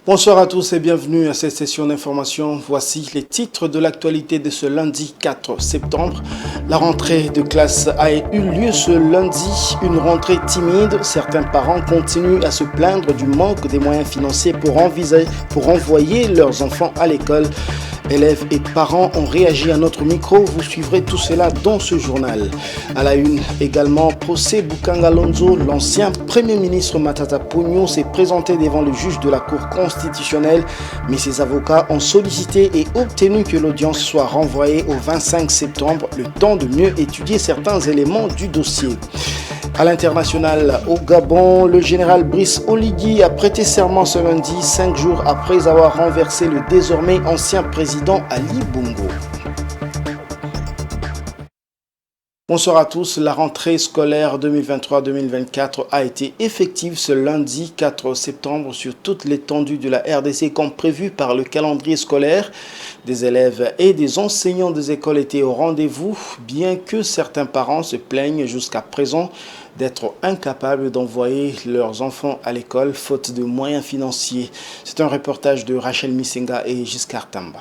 Bonsoir à tous et bienvenue à cette session d'information. Voici les titres de l'actualité de ce lundi 4 septembre. La rentrée de classe a eu lieu ce lundi, une rentrée timide. Certains parents continuent à se plaindre du manque des moyens financiers pour envoyer leurs enfants à l'école. Élèves et parents ont réagi à notre micro. Vous suivrez tout cela dans ce journal. À la une également, procès Bukanga Lonzo. L'ancien Premier ministre Matata Ponyo s'est présenté devant le juge de la Cour constitutionnelle, mais ses avocats ont sollicité et obtenu que l'audience soit renvoyée au 25 septembre, le temps de mieux étudier certains éléments du dossier. À l'international, au Gabon, le général Brice Oligui a prêté serment ce lundi, 5 jours après avoir renversé le désormais ancien président Ali Bongo. Bonsoir à tous. La rentrée scolaire 2023-2024 a été effective ce lundi 4 septembre sur toute l'étendue de la RDC comme prévu par le calendrier scolaire. Des élèves et des enseignants des écoles étaient au rendez-vous, bien que certains parents se plaignent jusqu'à présent d'être incapables d'envoyer leurs enfants à l'école faute de moyens financiers. C'est un reportage de Rachel Misenga et Giscard Tamba.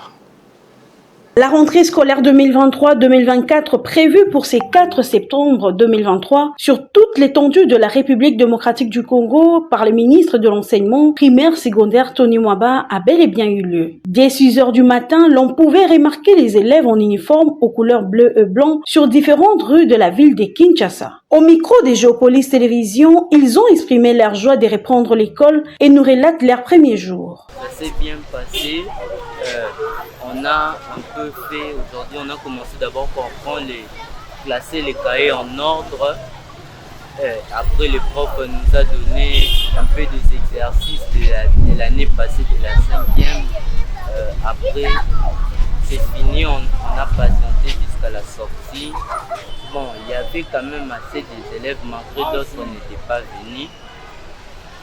La rentrée scolaire 2023-2024 prévue pour ce 4 septembre 2023 sur toute l'étendue de la République démocratique du Congo par le ministre de l'enseignement primaire secondaire Tony Mwaba a bel et bien eu lieu. Dès 6 heures du matin, l'on pouvait remarquer les élèves en uniforme aux couleurs bleu et blanc sur différentes rues de la ville de Kinshasa. Au micro des Géopolis Télévision, ils ont exprimé leur joie de reprendre l'école et nous relatent leurs premiers jours. Ça s'est bien passé. On a un peu fait, aujourd'hui on a commencé d'abord par classer les cahiers en ordre. Après le prof nous a donné un peu des exercices de l'année passée, de la 5e. Après c'est fini, on a patienté jusqu'à la sortie. Bon, il y avait quand même assez des élèves, malgré d'autres n'étaient pas venus.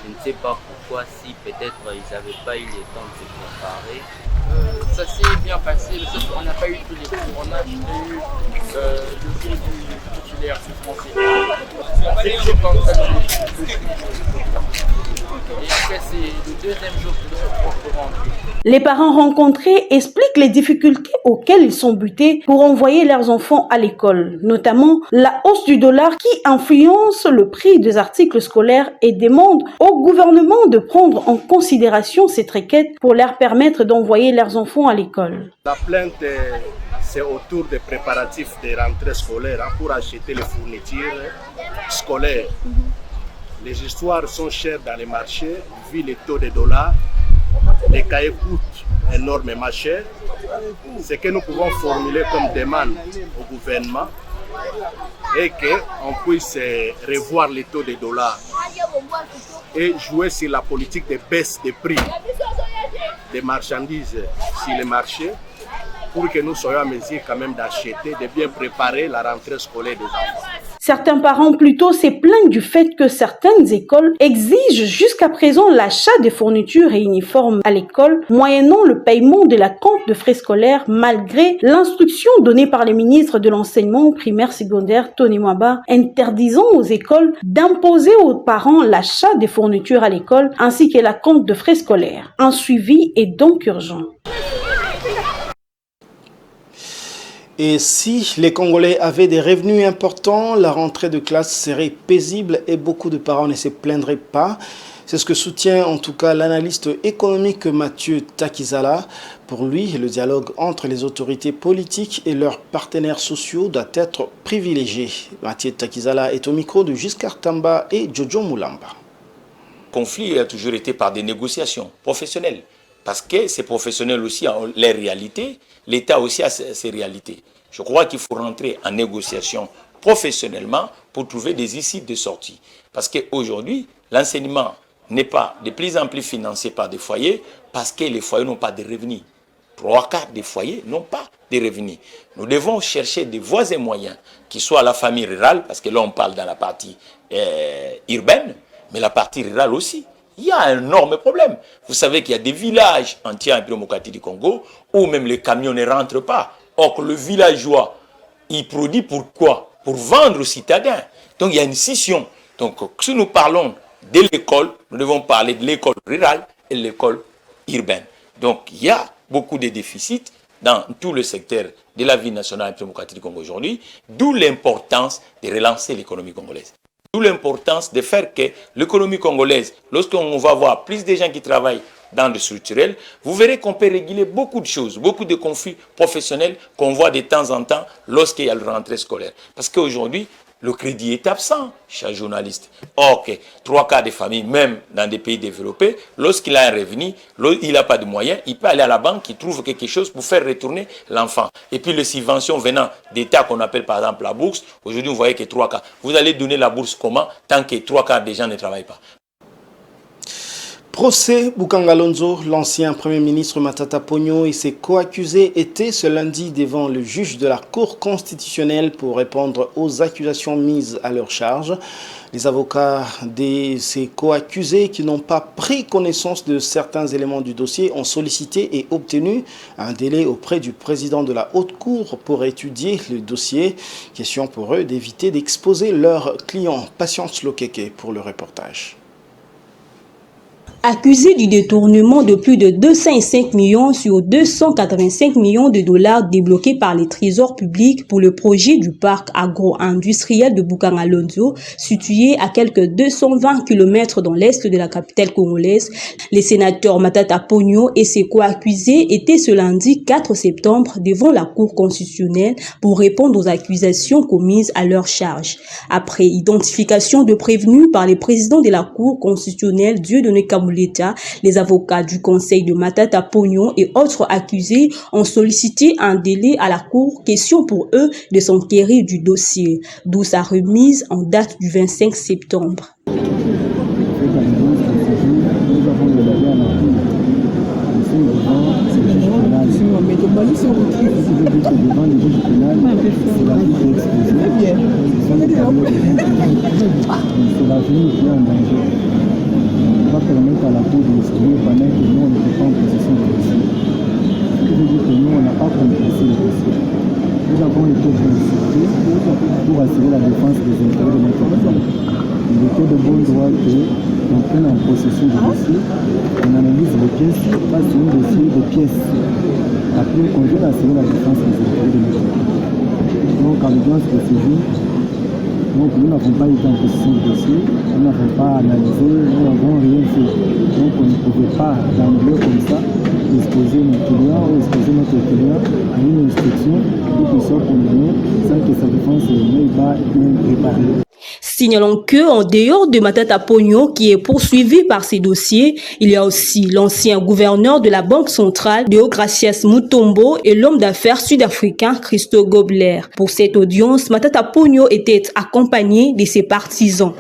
Je ne sais pas pourquoi, si peut-être ils n'avaient pas eu le temps de se préparer. Ça s'est bien passé, sauf qu'on n'a pas eu tous les cours. On a eu le cours du titulaire du français. C'est toujours comme ça. Et après, c'est le deuxième jour que le prof rentre. Les parents rencontrés expliquent les difficultés auxquelles ils sont butés pour envoyer leurs enfants à l'école, notamment la hausse du dollar qui influence le prix des articles scolaires et demandent au gouvernement de prendre en considération cette requête pour leur permettre d'envoyer leurs enfants à l'école. La plainte, c'est autour des préparatifs des rentrées scolaires pour acheter les fournitures scolaires. Les histoires sont chères dans les marchés, vu les taux de dollars. Les cahiers coûtent énormément cher. Ce que nous pouvons formuler comme demande au gouvernement est qu'on puisse revoir les taux de dollars et jouer sur la politique de baisse des prix des marchandises sur les marchés pour que nous soyons en mesure quand même d'acheter, de bien préparer la rentrée scolaire des enfants. Certains parents plutôt se plaignent du fait que certaines écoles exigent jusqu'à présent l'achat de fournitures et uniformes à l'école, moyennant le paiement de la compte de frais scolaires, malgré l'instruction donnée par le ministre de l'enseignement primaire secondaire Tony Mwaba, interdisant aux écoles d'imposer aux parents l'achat des fournitures à l'école ainsi que la compte de frais scolaires. Un suivi est donc urgent. Et si les Congolais avaient des revenus importants, la rentrée de classe serait paisible et beaucoup de parents ne se plaindraient pas. C'est ce que soutient en tout cas l'analyste économique Mathieu Takizala. Pour lui, le dialogue entre les autorités politiques et leurs partenaires sociaux doit être privilégié. Mathieu Takizala est au micro de Giscard Tamba et Jojo Moulamba. Le conflit a toujours été par des négociations professionnelles. Parce que ces professionnels aussi ont les réalités, l'État aussi a ses réalités. Je crois qu'il faut rentrer en négociation professionnellement pour trouver des issues de sortie. Parce qu'aujourd'hui, l'enseignement n'est pas de plus en plus financé par des foyers parce que les foyers n'ont pas de revenus. 3/4 des foyers n'ont pas de revenus. Nous devons chercher des voies et moyens qui soient à la famille rurale, parce que là on parle dans la partie urbaine, mais la partie rurale aussi. Il y a un énorme problème. Vous savez qu'il y a des villages entiers en démocratie du Congo où même les camions ne rentrent pas. Or que le villageois, il produit pourquoi? Pour vendre aux citadins. Donc il y a une scission. Donc si nous parlons de l'école, nous devons parler de l'école rurale et de l'école urbaine. Donc il y a beaucoup de déficits dans tout le secteur de la vie nationale et démocratique du Congo aujourd'hui, d'où l'importance de relancer l'économie congolaise. D'où l'importance de faire que l'économie congolaise, lorsqu'on va voir plus de gens qui travaillent dans le structurel, vous verrez qu'on peut réguler beaucoup de choses, beaucoup de conflits professionnels qu'on voit de temps en temps lorsqu'il y a la rentrée scolaire. Parce qu'aujourd'hui, le crédit est absent, cher journaliste. Or, que 3/4 des familles, même dans des pays développés, lorsqu'il a un revenu, il n'a pas de moyens, il peut aller à la banque, il trouve quelque chose pour faire retourner l'enfant. Et puis les subventions venant d'États qu'on appelle par exemple la bourse, aujourd'hui vous voyez que 3/4. Vous allez donner la bourse comment tant que 3/4 des gens ne travaillent pas? Procès Bukanga Lonzo, l'ancien Premier ministre Matata Ponyo et ses co-accusés étaient ce lundi devant le juge de la Cour constitutionnelle pour répondre aux accusations mises à leur charge. Les avocats de ces co-accusés qui n'ont pas pris connaissance de certains éléments du dossier ont sollicité et obtenu un délai auprès du président de la Haute Cour pour étudier le dossier. Question pour eux d'éviter d'exposer leurs clients. Patience Lokeke pour le reportage. Accusé du détournement de plus de 205 millions sur 285 millions de dollars débloqués par les trésors publics pour le projet du parc agro-industriel de Bukanga Lonzo, situé à quelques 220 km dans l'est de la capitale congolaise, les sénateurs Matata Ponyo et ses co-accusés étaient ce lundi 4 septembre devant la Cour constitutionnelle pour répondre aux accusations commises à leur charge. Après identification de prévenus par les présidents de la Cour constitutionnelle Dieudonné Kambouleta, les avocats du conseil de Matata Ponyo et autres accusés ont sollicité un délai à la Cour, question pour eux de s'enquérir du dossier, d'où sa remise en date du 25 septembre. Va permettre à la Cour de l'exprimer pendant que nous, on n'était pas en possession du dossier. Ce qui veut dire que nous, on n'a pas compressé le dossier. Nous avons été sollicités pour assurer la défense des intérêts de notre pays. Il était de bon droit qu'on prenne en possession du dossier, on analyse les pièces, pas sur un dossier de pièces. Après, on vient assurer la défense des intérêts de notre pays. Donc, à l'audience de ce jour, donc nous n'avons pas été en possession du dossier, nous n'avons pas analysé, nous n'avons rien fait. Donc on ne pouvait pas d'emblée comme ça exposer nos clients ou exposer notre client à une instruction pour qu'il soit condamné sans que sa défense n'ait pas bien préparée. Signalons que, en dehors de Matata Ponyo, qui est poursuivi par ces dossiers, il y a aussi l'ancien gouverneur de la Banque centrale, Deogracias Mutombo, et l'homme d'affaires sud-africain Christo Gobler. Pour cette audience, Matata Ponyo était accompagné de ses partisans.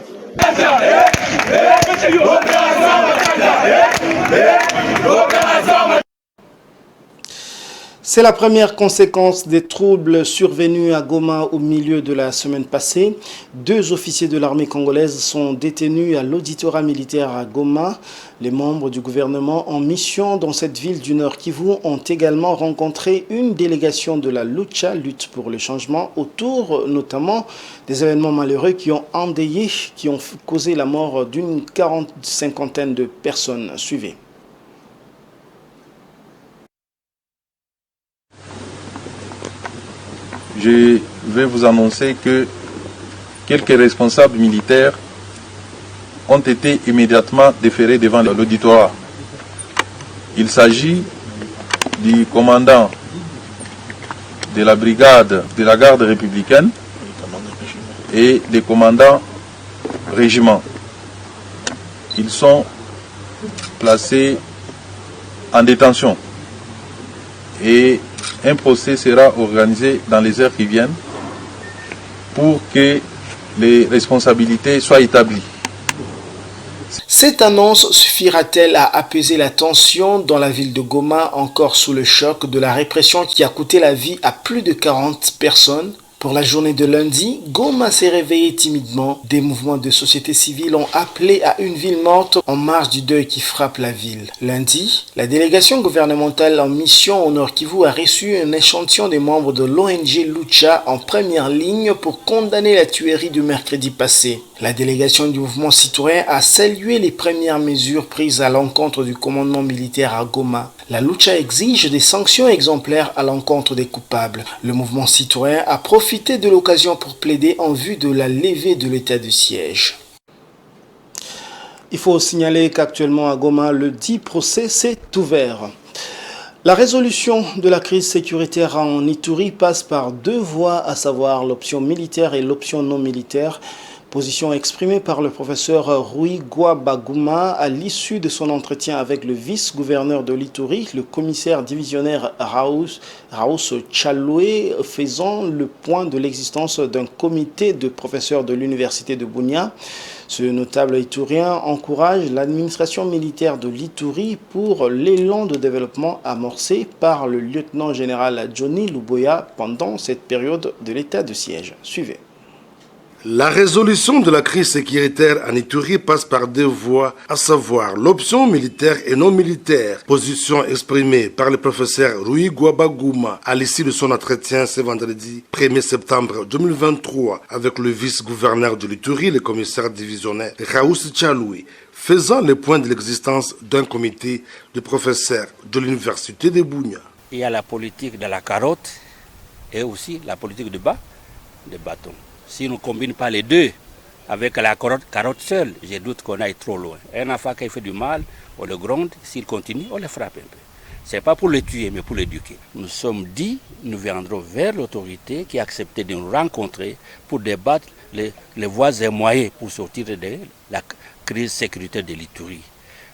C'est la première conséquence des troubles survenus à Goma au milieu de la semaine passée. 2 officiers de l'armée congolaise sont détenus à l'auditorat militaire à Goma. Les membres du gouvernement en mission dans cette ville du Nord Kivu ont également rencontré une délégation de la Lucha, lutte pour le changement, autour notamment des événements malheureux qui ont endeuillé, qui ont causé la mort d'une 50aine de personnes. Suivez. Je vais vous annoncer que quelques responsables militaires ont été immédiatement déférés devant l'auditorat. Il s'agit du commandant de la brigade de la garde républicaine et des commandants régiments. Ils sont placés en détention et un procès sera organisé dans les heures qui viennent pour que les responsabilités soient établies. Cette annonce suffira-t-elle à apaiser la tension dans la ville de Goma, encore sous le choc de la répression qui a coûté la vie à plus de 40 personnes? Pour la journée de lundi, Goma s'est réveillé timidement. Des mouvements de société civile ont appelé à une ville morte en marge du deuil qui frappe la ville. Lundi, la délégation gouvernementale en mission au Nord Kivu a reçu un échantillon des membres de l'ONG Lucha en première ligne pour condamner la tuerie du mercredi passé. La délégation du mouvement citoyen a salué les premières mesures prises à l'encontre du commandement militaire à Goma. La lucha exige des sanctions exemplaires à l'encontre des coupables. Le mouvement citoyen a profité de l'occasion pour plaider en vue de la levée de l'état de siège. Il faut signaler qu'actuellement à Goma, le dit procès s'est ouvert. La résolution de la crise sécuritaire en Ituri passe par deux voies, à savoir l'option militaire et l'option non militaire. Position exprimée par le professeur Rui Guabaguma à l'issue de son entretien avec le vice-gouverneur de l'Ituri, le commissaire divisionnaire Raus Chaloué, faisant le point de l'existence d'un comité de professeurs de l'université de Bunia. Ce notable iturien encourage l'administration militaire de l'Ituri pour l'élan de développement amorcé par le lieutenant-général Johnny Luboya pendant cette période de l'état de siège. Suivez. La résolution de la crise sécuritaire en Ituri passe par deux voies, à savoir l'option militaire et non militaire. Position exprimée par le professeur Rui Guabaguma à l'issue de son entretien ce vendredi 1er septembre 2023 avec le vice-gouverneur de l'Ituri, le commissaire divisionnaire Raus Chaloué, faisant le point de l'existence d'un comité de professeurs de l'université de Bunia. Il y a la politique de la carotte et aussi la politique de bâton. Si on ne combine pas les deux avec la carotte seule, je doute qu'on aille trop loin. Un enfant qui fait du mal, on le gronde, s'il continue, on le frappe un peu. Ce n'est pas pour le tuer, mais pour l'éduquer. Nous sommes dit, nous viendrons vers l'autorité qui a accepté de nous rencontrer pour débattre les voies et moyens pour sortir de la crise sécuritaire de l'Ituri.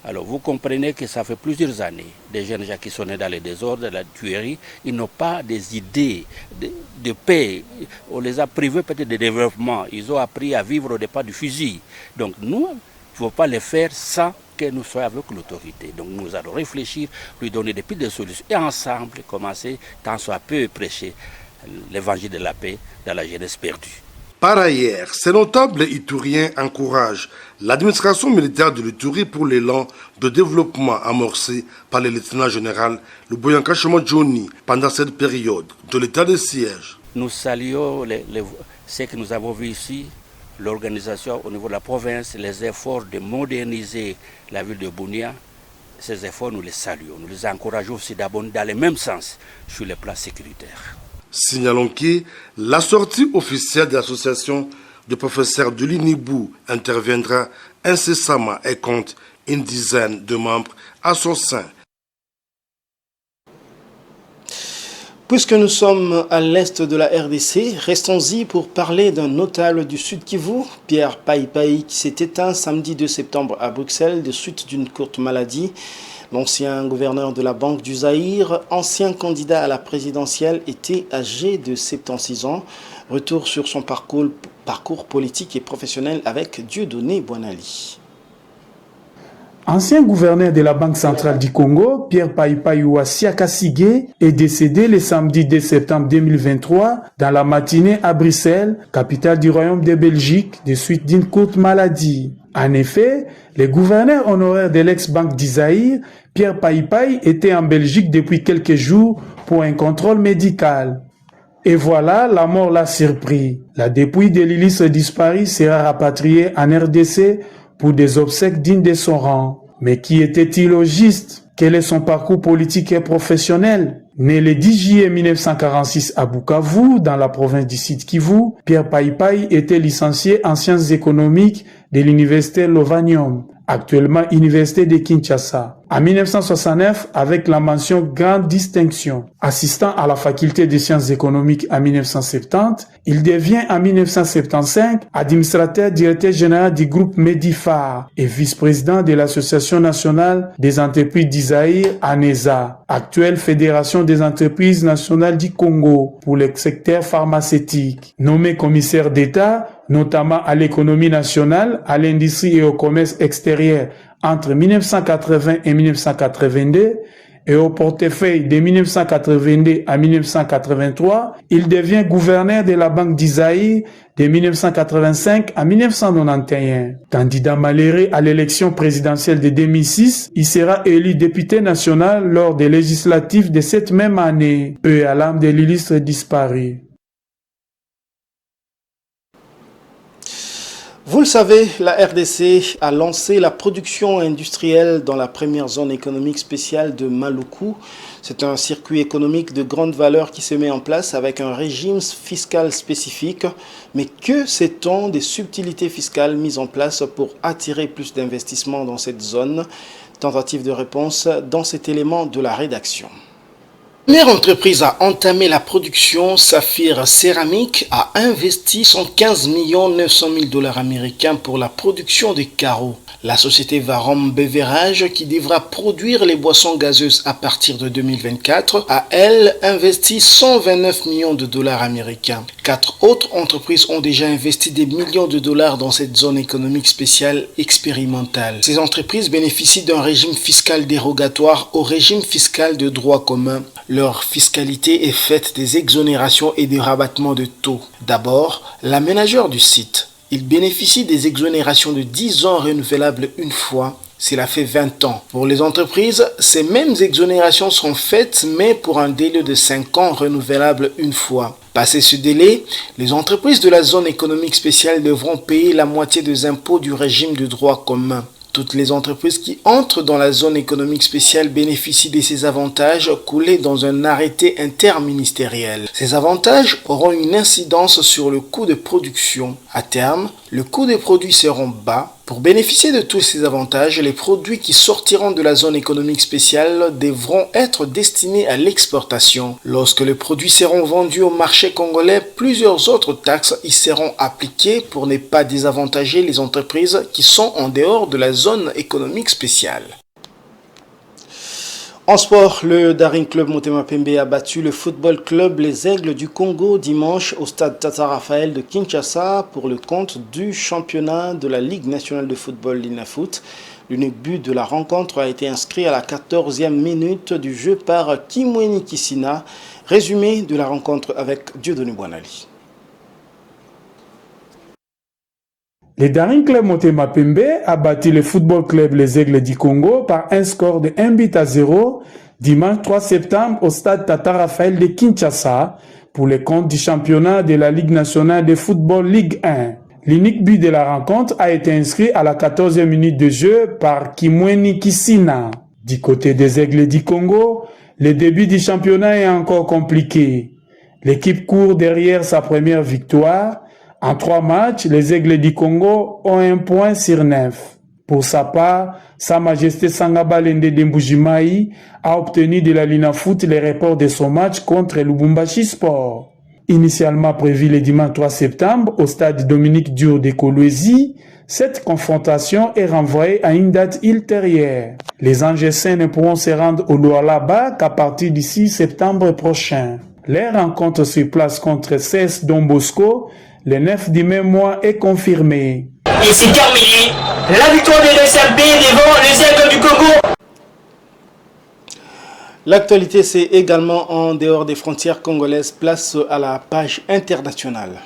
Alors vous comprenez que ça fait plusieurs années, des jeunes gens qui sont nés dans les désordres, la tuerie, ils n'ont pas des idées de paix. On les a privés peut-être de développement, ils ont appris à vivre au départ du fusil. Donc nous, il ne faut pas les faire sans que nous soyons avec l'autorité. Donc nous allons réfléchir, lui donner des pistes de solutions et ensemble commencer, tant soit peu, prêcher l'évangile de la paix dans la jeunesse perdue. Par ailleurs, ces notables ituriens encouragent l'administration militaire de l'Ituri pour l'élan de développement amorcé par le lieutenant-général Luboya Johnny pendant cette période de l'état de siège. Nous saluons ce que nous avons vu ici, l'organisation au niveau de la province, les efforts de moderniser la ville de Bunia. Ces efforts, nous les saluons. Nous les encourageons aussi d'abord dans le même sens sur le plan sécuritaire. Signalons que la sortie officielle de l'association de professeurs de l'INIBU interviendra incessamment et compte une dizaine de membres à son sein. Puisque nous sommes à l'est de la RDC, restons-y pour parler d'un notable du Sud Kivu, Pierre Paipai, qui s'est éteint samedi 2 septembre à Bruxelles de suite d'une courte maladie. L'ancien gouverneur de la Banque du Zaïre, ancien candidat à la présidentielle, était âgé de 76 ans. Retour sur son parcours politique et professionnel avec Dieudonné Boinali. Ancien gouverneur de la Banque centrale du Congo, Pierre Paipai Siakasigé est décédé le samedi 2 septembre 2023 dans la matinée à Bruxelles, capitale du Royaume de Belgique, de suite d'une courte maladie. En effet, le gouverneur honoraire de l'ex-Banque du Zaïre, Pierre Paipai, était en Belgique depuis quelques jours pour un contrôle médical. Et voilà, la mort l'a surpris. La dépouille de l'illustre disparu sera rapatriée en RDC pour des obsèques dignes de son rang. Mais qui était-il au juste? Quel est son parcours politique et professionnel? Né le 10 juillet 1946 à Bukavu, dans la province du Sud Kivu, Pierre Paipai était licencié en sciences économiques de l'université Lovanium, actuellement université de Kinshasa. En 1969, avec la mention grande distinction, assistant à la faculté des sciences économiques en 1970, il devient en 1975 administrateur directeur général du groupe Medifar et vice-président de l'Association nationale des entreprises du Zaïre, ANESA, actuelle Fédération des entreprises nationales du Congo pour le secteur pharmaceutique. Nommé commissaire d'État, notamment à l'économie nationale, à l'industrie et au commerce extérieur entre 1980 et 1982 et au portefeuille de 1982 à 1983, il devient gouverneur de la Banque du Zaïre de 1985 à 1991. Candidat malheureux à l'élection présidentielle de 2006, il sera élu député national lors des législatives de cette même année, peu à l'âme de l'illustre disparu. Vous le savez, la RDC a lancé la production industrielle dans la première zone économique spéciale de Maluku. C'est un circuit économique de grande valeur qui se met en place avec un régime fiscal spécifique. Mais que sait-on des subtilités fiscales mises en place pour attirer plus d'investissements dans cette zone? Tentative de réponse dans cet élément de la rédaction. La première entreprise à entamer la production, Saphir Céramique, a investi 115 900 000 $ américains pour la production des carreaux. La société Varom Beverage, qui devra produire les boissons gazeuses à partir de 2024, a, elle, investi 129 millions de dollars américains. 4 autres entreprises ont déjà investi des millions de dollars dans cette zone économique spéciale expérimentale. Ces entreprises bénéficient d'un régime fiscal dérogatoire au régime fiscal de droit commun. Leur fiscalité est faite des exonérations et des rabattements de taux. D'abord, l'aménageur du site. Il bénéficie des exonérations de 10 ans renouvelables une fois. Cela fait 20 ans. Pour les entreprises, ces mêmes exonérations sont faites, mais pour un délai de 5 ans renouvelable une fois. Passé ce délai, les entreprises de la zone économique spéciale devront payer la moitié des impôts du régime de droit commun. Toutes les entreprises qui entrent dans la zone économique spéciale bénéficient de ces avantages coulés dans un arrêté interministériel. Ces avantages auront une incidence sur le coût de production. À terme, le coût des produits seront bas. Pour bénéficier de tous ces avantages, les produits qui sortiront de la zone économique spéciale devront être destinés à l'exportation. Lorsque les produits seront vendus au marché congolais, plusieurs autres taxes y seront appliquées pour ne pas désavantager les entreprises qui sont en dehors de la zone économique spéciale. En sport, le Daring Club Motema Pembe a battu le football club Les Aigles du Congo dimanche au stade Tata Raphaël de Kinshasa pour le compte du championnat de la Ligue nationale de football l'INAFOOT. L'unique but de la rencontre a été inscrit à la 14e minute du jeu par Kimweni Kissina. Résumé de la rencontre avec Dieudonné Bouanali. Le Daring Club Motema Pembe a battu le football club Les Aigles du Congo par un score de 1-0 dimanche 3 septembre au stade Tata Raphaël de Kinshasa pour le compte du championnat de la Ligue nationale de football Ligue 1. L'unique but de la rencontre a été inscrit à la 14e minute de jeu par Kimweni Kissina. Du côté des Aigles du Congo, le début du championnat est encore compliqué. L'équipe court derrière sa première victoire. En 3 matchs, les Aigles du Congo ont 1 point sur 9. Pour sa part, Sa Majesté Sangaba Lende Demboujimaï a obtenu de la LINAFOOT le report de son match contre Lubumbashi Sport. Initialement prévu le dimanche 3 septembre au stade Dominique Dur de Kolwezi, cette confrontation est renvoyée à une date ultérieure. Les Angessins ne pourront se rendre au Douala qu'à partir du 6 septembre prochain. Les rencontres sur place contre CS Don Bosco le 9 du même mois est confirmé. Et c'est terminé. La victoire de l'SMB devant les Aigles du Congo. L'actualité, c'est également en dehors des frontières congolaises. Place à la page internationale.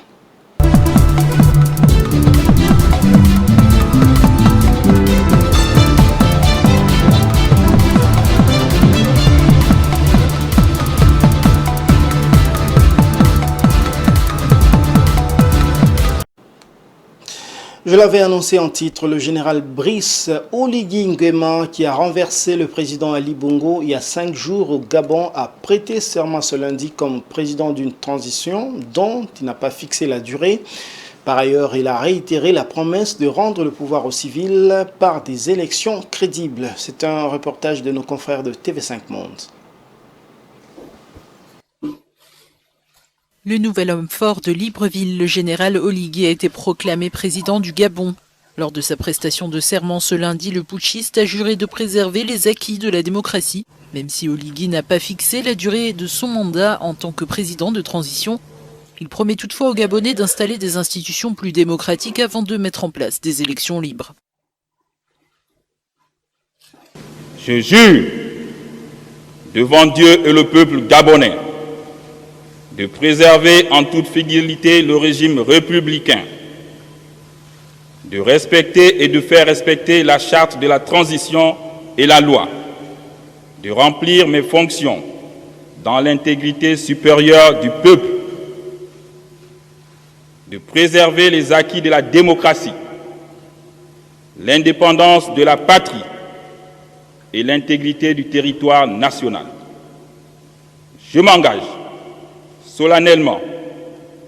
Je l'avais annoncé en titre, le général Brice Oligui Nguema, qui a renversé le président Ali Bongo il y a 5 jours au Gabon, a prêté serment ce lundi comme président d'une transition dont il n'a pas fixé la durée. Par ailleurs, il a réitéré la promesse de rendre le pouvoir aux civils par des élections crédibles. C'est un reportage de nos confrères de TV5 Monde. Le nouvel homme fort de Libreville, le général Oligui, a été proclamé président du Gabon. Lors de sa prestation de serment ce lundi, le putschiste a juré de préserver les acquis de la démocratie. Même si Oligui n'a pas fixé la durée de son mandat en tant que président de transition, il promet toutefois aux Gabonais d'installer des institutions plus démocratiques avant de mettre en place des élections libres. Je jure devant Dieu et le peuple gabonais de préserver en toute fidélité le régime républicain, de respecter et de faire respecter la charte de la transition et la loi, de remplir mes fonctions dans l'intégrité supérieure du peuple, de préserver les acquis de la démocratie l'indépendance de la patrie et l'intégrité du territoire national. Je m'engage solennellement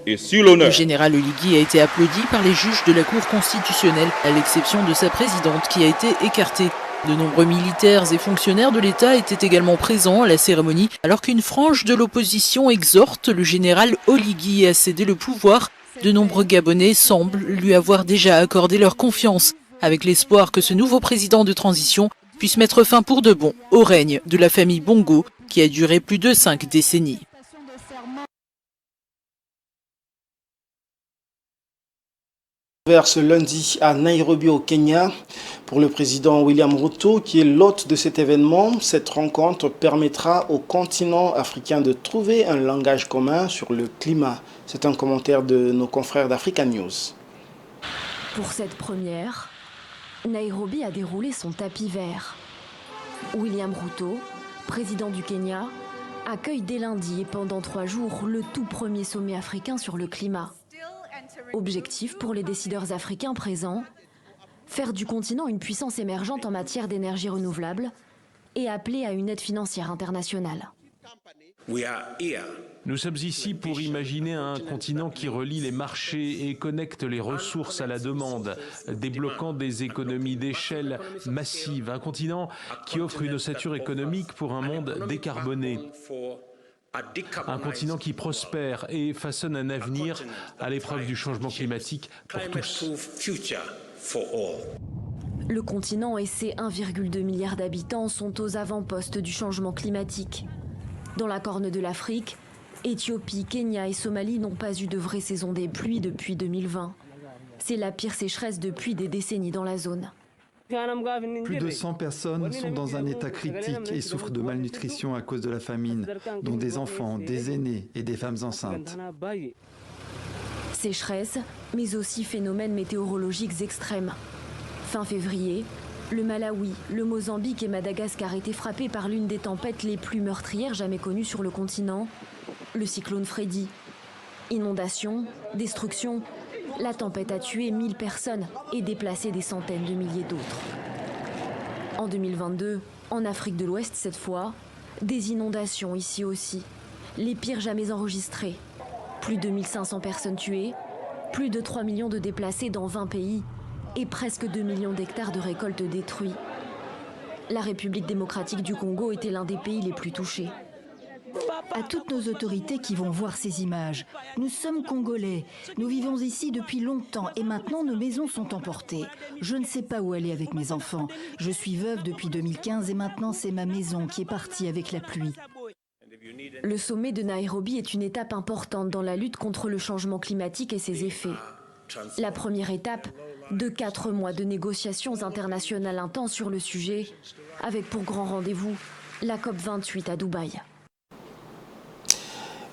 et sur l'honneur. Le général Oligui a été applaudi par les juges de la Cour constitutionnelle, à l'exception de sa présidente qui a été écartée. De nombreux militaires et fonctionnaires de l'État étaient également présents à la cérémonie, alors qu'une frange de l'opposition exhorte le général Oligui à céder le pouvoir. De nombreux Gabonais semblent lui avoir déjà accordé leur confiance, avec l'espoir que ce nouveau président de transition puisse mettre fin pour de bon au règne de la famille Bongo, qui a duré plus de 5 décennies. Ce lundi à Nairobi au Kenya pour le président William Ruto qui est l'hôte de cet événement. Cette rencontre permettra au continent africain de trouver un langage commun sur le climat. C'est un commentaire de nos confrères d'Africa News. Pour cette première, Nairobi a déroulé son tapis vert. William Ruto, président du Kenya, accueille dès lundi et pendant 3 jours le tout premier sommet africain sur le climat. Objectif pour les décideurs africains présents, faire du continent une puissance émergente en matière d'énergie renouvelable et appeler à une aide financière internationale. Nous sommes ici pour imaginer un continent qui relie les marchés et connecte les ressources à la demande, débloquant des économies d'échelle massives. Un continent qui offre une ossature économique pour un monde décarboné. Un continent qui prospère et façonne un avenir à l'épreuve du changement climatique pour tous. Le continent et ses 1,2 milliard d'habitants sont aux avant-postes du changement climatique. Dans la corne de l'Afrique, Éthiopie, Kenya et Somalie n'ont pas eu de vraie saison des pluies depuis 2020. C'est la pire sécheresse depuis des décennies dans la zone. Plus de 100 personnes sont dans un état critique et souffrent de malnutrition à cause de la famine, dont des enfants, des aînés et des femmes enceintes. Sécheresse, mais aussi phénomènes météorologiques extrêmes. Fin février, le Malawi, le Mozambique et Madagascar étaient frappés par l'une des tempêtes les plus meurtrières jamais connues sur le continent, le cyclone Freddy. Inondations, destruction. La tempête a tué 1000 personnes et déplacé des centaines de milliers d'autres. En 2022, en Afrique de l'Ouest cette fois, des inondations ici aussi, les pires jamais enregistrées. Plus de 1500 personnes tuées, plus de 3 millions de déplacés dans 20 pays et presque 2 millions d'hectares de récoltes détruits. La République démocratique du Congo était l'un des pays les plus touchés. À toutes nos autorités qui vont voir ces images, nous sommes Congolais, nous vivons ici depuis longtemps et maintenant nos maisons sont emportées. Je ne sais pas où aller avec mes enfants. Je suis veuve depuis 2015 et maintenant c'est ma maison qui est partie avec la pluie. Le sommet de Nairobi est une étape importante dans la lutte contre le changement climatique et ses effets. La première étape de 4 mois de négociations internationales intenses sur le sujet, avec pour grand rendez-vous la COP28 à Dubaï.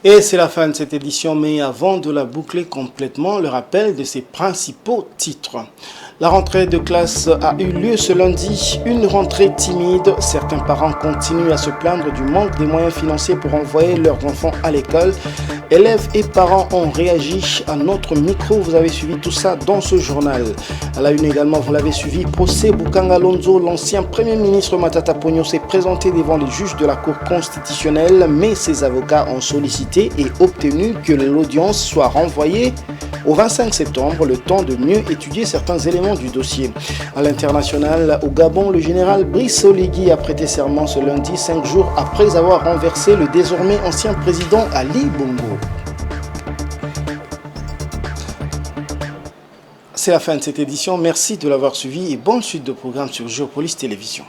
Et c'est la fin de cette édition, mais avant de la boucler complètement, le rappel de ses principaux titres. La rentrée de classe a eu lieu ce lundi, une rentrée timide. Certains parents continuent à se plaindre du manque des moyens financiers pour envoyer leurs enfants à l'école. Élèves et parents ont réagi à notre micro. Vous avez suivi tout ça dans ce journal. À la une également, vous l'avez suivi, procès Bukanga Lonzo, l'ancien Premier ministre Matata Ponyo s'est présenté devant les juges de la Cour constitutionnelle, mais ses avocats ont sollicité et obtenu que l'audience soit renvoyée au 25 septembre, le temps de mieux étudier certains éléments du dossier. À l'international, au Gabon, le général Brice Oligui a prêté serment ce lundi, 5 jours après avoir renversé le désormais ancien président Ali Bongo. C'est la fin de cette édition. Merci de l'avoir suivi et bonne suite de programmes sur Géopolis Télévision.